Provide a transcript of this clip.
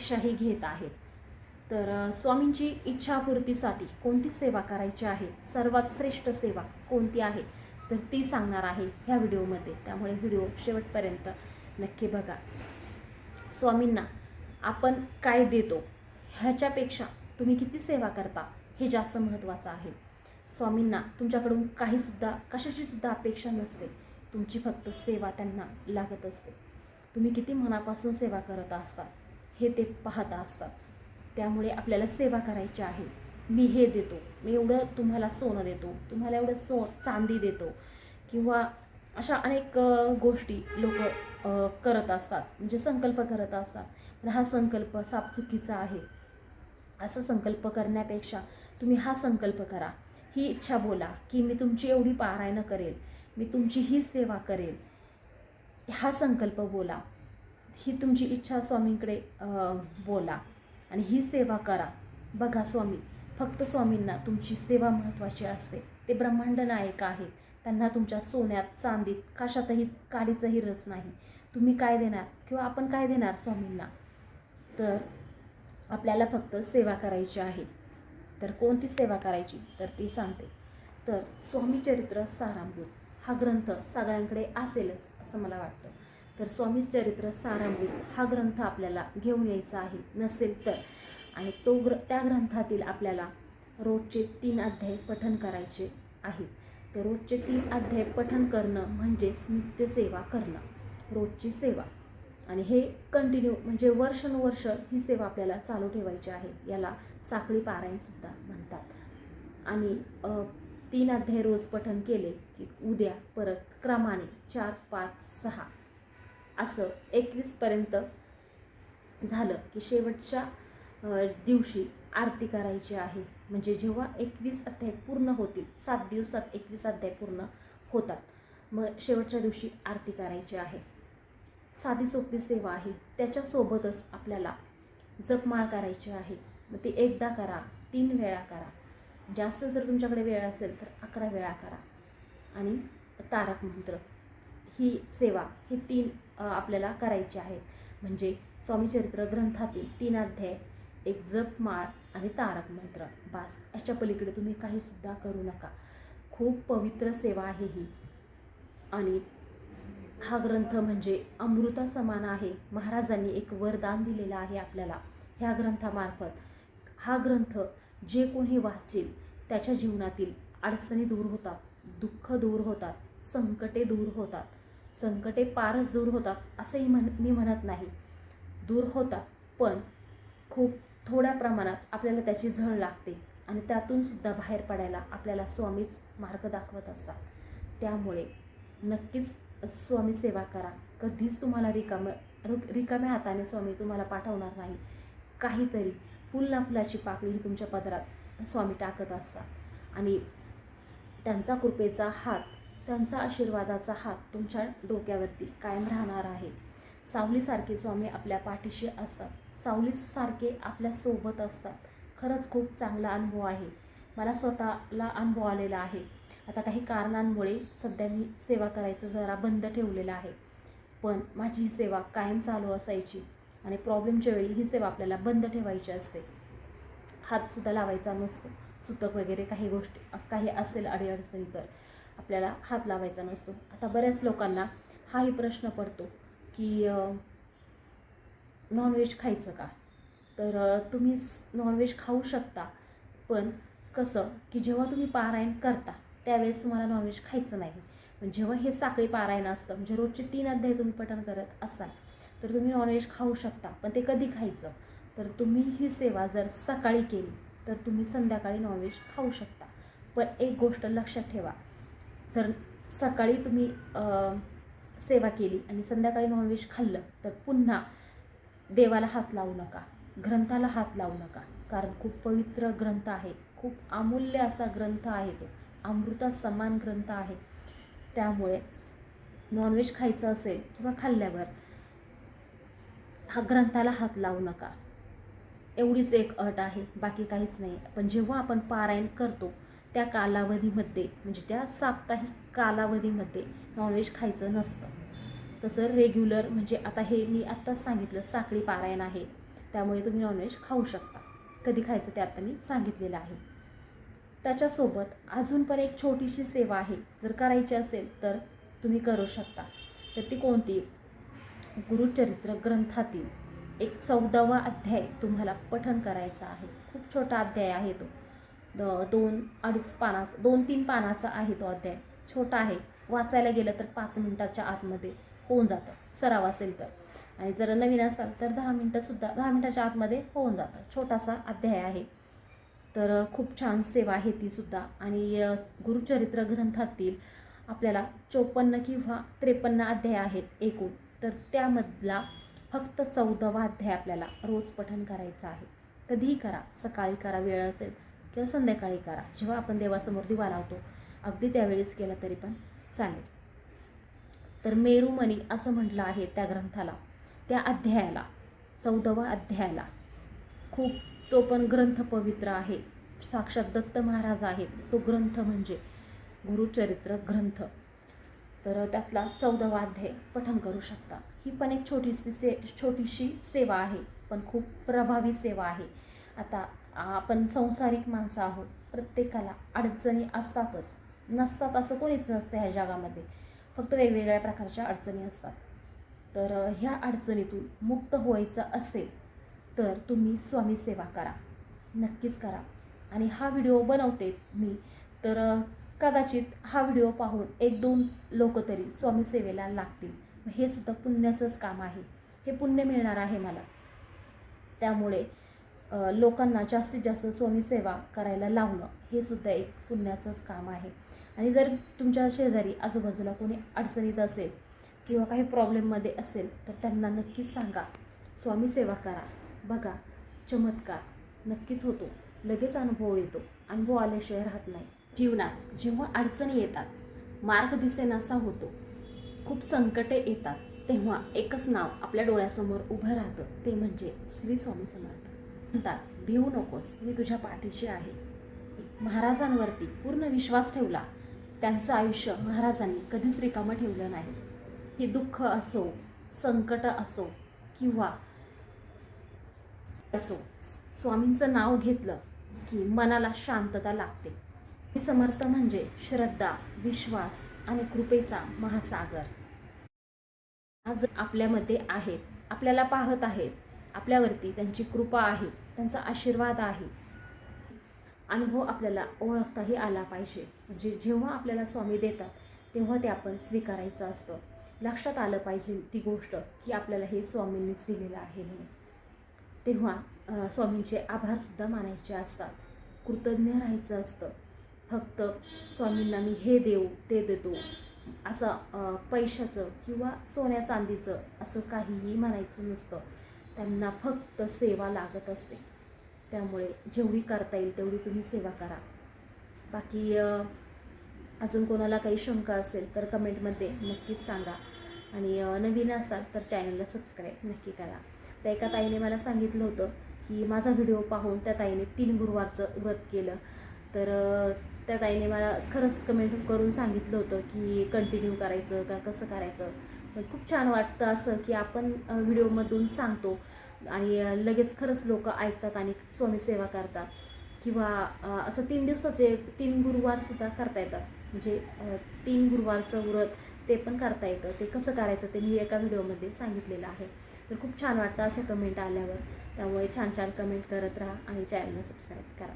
दीक्षाही घेत आहेत. तर स्वामींची इच्छापूर्तीसाठी कोणती सेवा करायची आहे, सर्वात श्रेष्ठ सेवा कोणती आहे, तर ती सांगणार आहे ह्या व्हिडिओमध्ये. त्यामुळे व्हिडिओ शेवटपर्यंत नक्की बघा. स्वामींना आपण काय देतो ह्याच्यापेक्षा तुम्ही किती सेवा करता हे जास्त महत्त्वाचं आहे. स्वामींना तुमच्याकडून कशाची सुद्धा अपेक्षा नसते. तुमची फक्त सेवा त्यांना लागत असते. तुम्ही किती मनापासून सेवा करत असता हे ते पाहत असतात. त्यामुळे आपल्याला सेवा करायची आहे. मी हे देतो, मी एवढं तुम्हाला सोनं देतो, तुम्हाला एवढं चांदी देतो, किंवा अशा अनेक गोष्टी लोक करत असतात, म्हणजे संकल्प करत असतात. पण हा संकल्प चुकीचा आहे. असा संकल्प करण्यापेक्षा तुम्ही हा संकल्प करा, ही इच्छा बोला की मी तुमची एवढी पारायण करेल, मी तुमची ही सेवा करेल, हा संकल्प बोला, ही तुमची इच्छा स्वामींकडे बोला आणि ही सेवा करा. बघा, फक्त स्वामींना तुमची सेवा महत्त्वाची असते. ते ब्रह्मांड नायक आहेत. त्यांना तुमच्या सोन्यात, चांदीत, कशातही काडीचाही रस नाही. तुम्ही काय देणार किंवा आपण काय देणार स्वामींना? तर आपल्याला फक्त सेवा करायची आहे. तर कोणती सेवा करायची तर ती सांगते. तर स्वामी चरित्र सारामृत हा ग्रंथ सगळ्यांकडे असेलच असं मला वाटतं. तर स्वामी चरित्र सारामृत हा ग्रंथ आपल्याला घेऊन यायचा आहे, नसेल तर. आणि त्या ग्रंथातील आपल्याला रोजचे 3 अध्याय पठण करायचे आहेत. तर रोजचे 3 अध्याय पठण करणं म्हणजेच नित्यसेवा करणं, रोजची सेवा. आणि हे कंटिन्यू म्हणजे वर्षानुवर्ष ही सेवा आपल्याला चालू ठेवायची आहे. याला साखळी पारायणसुद्धा म्हणतात. आणि 3 अध्याय रोज पठण केले की उद्या परत क्रमाने 4, 5, 6 असं 21पर्यंत झालं की शेवटच्या दिवशी आरती करायची आहे. म्हणजे जेव्हा 21 अध्याय पूर्ण होतील, 7 दिवसात 21 अध्याय पूर्ण होतात, मग शेवटच्या दिवशी आरती करायची आहे. साधी सोपी सेवा आहे. त्याच्यासोबतच आपल्याला जपमाळ करायची आहे. मग ती एकदा करा, 3 वेळा करा, जास्त जर तुमच्याकडे वेळ असेल तर 11 वेळा करा. आणि तारक मंत्र ही सेवा, ही 3 आपल्याला करायची आहे. म्हणजे स्वामीचरित्र ग्रंथातील 3 अध्याय, एक जपमाळ आणि तारक मंत्र, बास. याच्या पलीकडे तुम्ही काहीसुद्धा करू नका. खूप पवित्र सेवा आहे ही. आणि हा ग्रंथ म्हणजे अमृता समान आहे. महाराजांनी एक वरदान दिलेलं आहे आपल्याला ह्या ग्रंथामार्फत. हा ग्रंथ जे कोणी वाचेल त्याच्या जीवनातील अडचणी दूर होतात, दुःख दूर होतात, संकटे दूर होतात. संकटे पारच दूर होतात असंही मी म्हणत नाही, दूर होतात, पण खूप थोड्या प्रमाणात आपल्याला त्याची झळ लागते. आणि त्यातून सुद्धा बाहेर पडायला आपल्याला स्वामीच मार्ग दाखवत असतात. त्यामुळे नक्कीच स्वामी सेवा करा. कधीच तुम्हाला रिकाम्या हाताने स्वामी तुम्हाला पाठवणार नाही. काहीतरी फुल ना फुलाची पाकळी ही तुमच्या पदरात स्वामी टाकत असतात. आणि त्यांचा कृपेचा हात, त्यांचा आशीर्वादाचा हात तुमच्या डोक्यावरती कायम राहणार आहे. सावलीसारखे स्वामी आपल्या पाठीशी असतात, सावलीसारखे आपल्यासोबत असतात. खरंच खूप चांगला अनुभव आहे. मला स्वतःला अनुभव आलेला आहे. आता काही कारणांमुळे सध्या मी सेवा करायचं जरा बंद ठेवलेलं आहे, पण माझी ही सेवा कायम चालू असायची. आणि प्रॉब्लेमच्या वेळी ही सेवा आपल्याला बंद ठेवायची असते. हातसुद्धा लावायचा नसतो. सुतक वगैरे काही असेल अडीअडचणी तर आपल्याला हात लावायचा नसतो. आता बऱ्याच लोकांना हाही प्रश्न पडतो की नॉनव्हेज खायचं का? तर तुम्ही नॉनव्हेज खाऊ शकता, पण कसं की जेव्हा तुम्ही पारायण करता त्यावेळेस तुम्हाला नॉनव्हेज खायचं नाही. पण जेव्हा हे साखळी पारायण असतं, म्हणजे रोजचे 3 अध्याय तुम्ही पठण करत असाल तर तुम्ही नॉनव्हेज खाऊ शकता. पण ते कधी खायचं? तर तुम्ही ही सेवा जर सकाळी केली तर तुम्ही संध्याकाळी नॉनव्हेज खाऊ शकता. पण एक गोष्ट लक्षात ठेवा, जर सकाळी तुम्ही सेवा केली आणि संध्याकाळी नॉनव्हेज खाल्लं तर पुन्हा देवाला हात लावू नका, ग्रंथाला हात लावू नका. कारण खूप पवित्र ग्रंथ आहे, खूप अमूल्य असा ग्रंथ आहे, तो अमृता समान ग्रंथ आहे. त्यामुळे नॉनव्हेज खायचं असेल किंवा खाल्ल्यावर हा ग्रंथाला हात लावू नका. एवढीच एक अट आहे, बाकी काहीच नाही. पण जेव्हा आपण पारायण करतो त्या कालावधीमध्ये, म्हणजे त्या साप्ताहिक कालावधीमध्ये नॉनव्हेज खायचं नसतं. तसं रेग्युलर म्हणजे आता हे मी आत्ताच सांगितलं साखळी पारायण आहे, त्यामुळे तुम्ही नॉनव्हेज खाऊ शकता. कधी खायचं ते आता मी सांगितलेलं आहे. त्याच्यासोबत अजून पण एक छोटीशी सेवा आहे, जर करायची असेल तर तुम्ही करू शकता. तर ती कोणती? गुरुचरित्र ग्रंथातील एक 14वा अध्याय तुम्हाला पठण करायचा आहे. खूप छोटा अध्याय आहे तो. 2-3 पानाचा आहे तो अध्याय. छोटा आहे, वाचायला गेलं तर 5 मिनिटाच्या आतमध्ये होऊन जातं, सराव असेल तर. आणि जर नवीन असाल तर 10 मिनिटाच्या आतमध्ये होऊन जातं. छोटासा अध्याय आहे. तर खूप छान सेवा आहे ती सुद्धा. आणि गुरुचरित्र ग्रंथातील आपल्याला 54 किंवा 53 अध्याय आहेत एकूण. तर त्यामधला फक्त 14वा अध्याय आपल्याला रोज पठण करायचा आहे. कधीही करा, सकाळी करा वेळ असेल किंवा संध्याकाळी करा, जेव्हा आपण देवासमोर दिवा लावतो अगदी त्यावेळेस केला तरी पण चालेल. तर मेरुमणी असं म्हटलं आहे त्या ग्रंथाला, त्या अध्यायाला, 14वा अध्यायाला. खूप तो पण ग्रंथ पवित्र आहे. साक्षात दत्त महाराज आहेत तो ग्रंथ म्हणजे गुरुचरित्र ग्रंथ. तर त्यातला 14वा अध्याय पठण करू शकता. ही पण एक छोटीशी सेवा आहे, पण खूप प्रभावी सेवा आहे. आता आपण संसारिक माणसं आहोत, प्रत्येकाला अडचणी असतातच. नसतात असं कोणीच नसतं ह्या जगामध्ये, फक्त वेगवेगळ्या प्रकारच्या अडचणी असतात. तर ह्या अडचणीतून मुक्त व्हायचं असेल तर तुम्ही स्वामी सेवा करा, नक्कीच करा. आणि हा व्हिडिओ बनवते मी, तर कदाचित हा व्हिडिओ पाहून 1-2 लोक तरी स्वामी सेवेला लागतील. हे सुद्धा पुण्याचंच काम आहे, हे पुण्य मिळणार आहे मला. त्यामुळे लोकांना जास्तीत जास्त स्वामी सेवा करायला लावणं हे सुद्धा एक पुण्याचंच काम आहे. आणि जर तुमच्या शेजारी आजूबाजूला कोणी अडचणीत असेल किंवा काही प्रॉब्लेममध्ये असेल तर त्यांना नक्कीच सांगा, स्वामी सेवा करा, बघा चमत्कार नक्कीच होतो. लगेच अनुभव येतो. अनुभव आल्याशिवाय राहत नाही. जीवनात जेव्हा अडचणी येतात, मार्ग दिसेनासा होतो, खूप संकटे येतात, तेव्हा एकच नाव आपल्या डोळ्यासमोर उभं राहतं, ते म्हणजे श्री स्वामी समर्थ. म्हणतात, भिवू नकोस, मी तुझ्या पाठीशी आहे. महाराजांवरती पूर्ण विश्वास ठेवला. त्यांचं आयुष्य महाराजांनी कधीच रिकामं ठेवलं नाही. हे दुःख असो, संकट असो किंवा असो, स्वामींचं नाव घेतलं की मनाला शांतता लागते. श्री समर्थ म्हणजे श्रद्धा, विश्वास आणि कृपेचा महासागर. आज आपल्यामध्ये आहेत, आपल्याला पाहत आहेत, आपल्यावरती त्यांची कृपा आहे, त्यांचा आशीर्वाद आहे. अनुभव आपल्याला ओळखताही आला पाहिजे. म्हणजे जेव्हा आपल्याला स्वामी देतात तेव्हा ते आपण स्वीकारायचं असतं. लक्षात आलं पाहिजे ती गोष्ट की आपल्याला हे स्वामींनीच दिलेलं आहे म्हणून. तेव्हा स्वामींचे आभारसुद्धा मानायचे असतात, कृतज्ञ राहायचं असतं. फक्त स्वामींना मी हे देऊ ते देतो असं पैशाचं किंवा सोन्या चांदीचं असं काहीही म्हणायचं नसतं. त्यांना फक्त सेवा लागत असते. त्यामुळे जेवढी करता येईल तेवढी तुम्ही सेवा करा. बाकी अजून कोणाला काही शंका असेल तर कमेंटमध्ये नक्कीच सांगा. आणि नवीन असाल तर चॅनलला सबस्क्राईब नक्की करा. त्या एका ताईने मला सांगितलं होतं की माझा व्हिडिओ पाहून त्या ताईने 3 गुरुवारचं व्रत केलं. तर त्या ताईने मला खरंच कमेंट करून सांगितलं होतं की कंटिन्यू करायचं का कसं करायचं. पण खूप छान वाटतं असं की आपण व्हिडिओमधून सांगतो आणि लगेच खरंच लोक ऐकतात आणि स्वामी सेवा करतात. किंवा असं 3 दिवसाचे 3 गुरुवारसुद्धा करता येतात. म्हणजे 3 गुरुवारचं व्रत ते पण करता येतं. ते कसं करायचं ते मी एका व्हिडिओमध्ये सांगितलेलं आहे. तर खूप छान वाटतं अशा कमेंट आल्यावर. त्यामुळे छान छान कमेंट करत राहा आणि चॅनलला सबस्क्राईब करा.